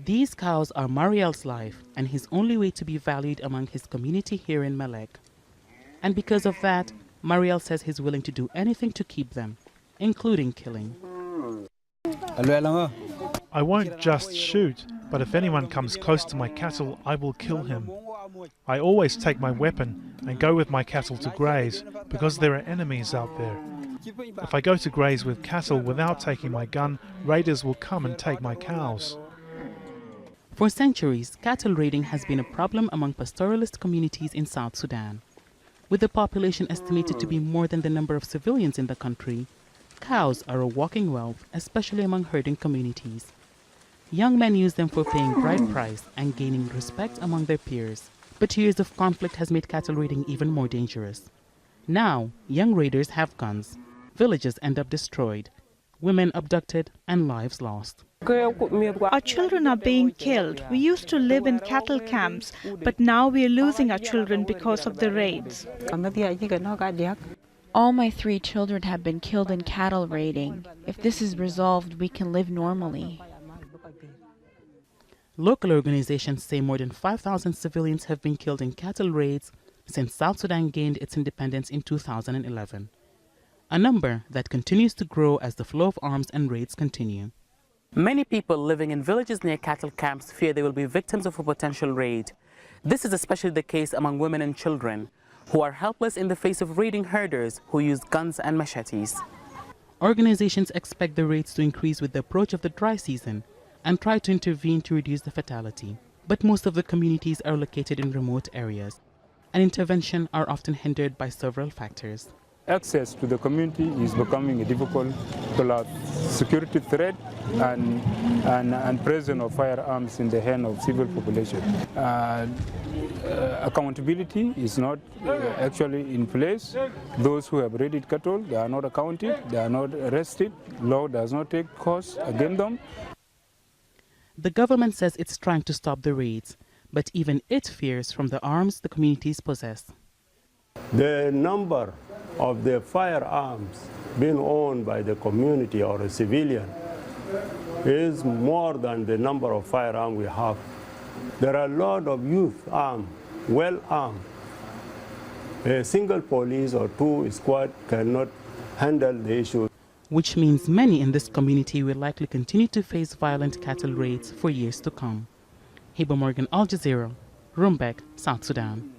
These cows are Mariel's life and his only way to be valued among his community here in Melek. And because of that, Mariel says he's willing to do anything to keep them, including killing. I won't just shoot, but if anyone comes close to my cattle, I will kill him. I always take my weapon and go with my cattle to graze because there are enemies out there. If I go to graze with cattle without taking my gun, raiders will come and take my cows. For centuries, cattle raiding has been a problem among pastoralist communities in South Sudan. With the population estimated to be more than the number of civilians in the country, cows are a walking wealth, especially among herding communities. Young men use them for paying bride price and gaining respect among their peers. But years of conflict has made cattle raiding even more dangerous. Now, young raiders have guns. Villages end up destroyed, women abducted, and lives lost. Our children are being killed. We used to live in cattle camps, but now we are losing our children because of the raids. All my 3 children have been killed in cattle raiding. If this is resolved, we can live normally. Local organizations say more than 5,000 civilians have been killed in cattle raids since South Sudan gained its independence in 2011. A number that continues to grow as the flow of arms and raids continue. Many people living in villages near cattle camps fear they will be victims of a potential raid. This is especially the case among women and children, who are helpless in the face of raiding herders who use guns and machetes. Organizations expect the raids to increase with the approach of the dry season and try to intervene to reduce the fatality. But most of the communities are located in remote areas, and intervention are often hindered by several factors. Access to the community is becoming a difficult security threat and presence of firearms in the hand of civil population. Accountability is not actually in place. Those who have raided cattle, they are not accounted, they are not arrested. Law does not take course against them. The government says it's trying to stop the raids, but even it fears from the arms the communities possess. The number of the firearms being owned by the community or a civilian is more than the number of firearms we have. There are a lot of youth armed, well armed. A single police or 2 squad cannot handle the issue. Which means many in this community will likely continue to face violent cattle raids for years to come. Heba Morgan, Al Jazeera, Rumbek, South Sudan.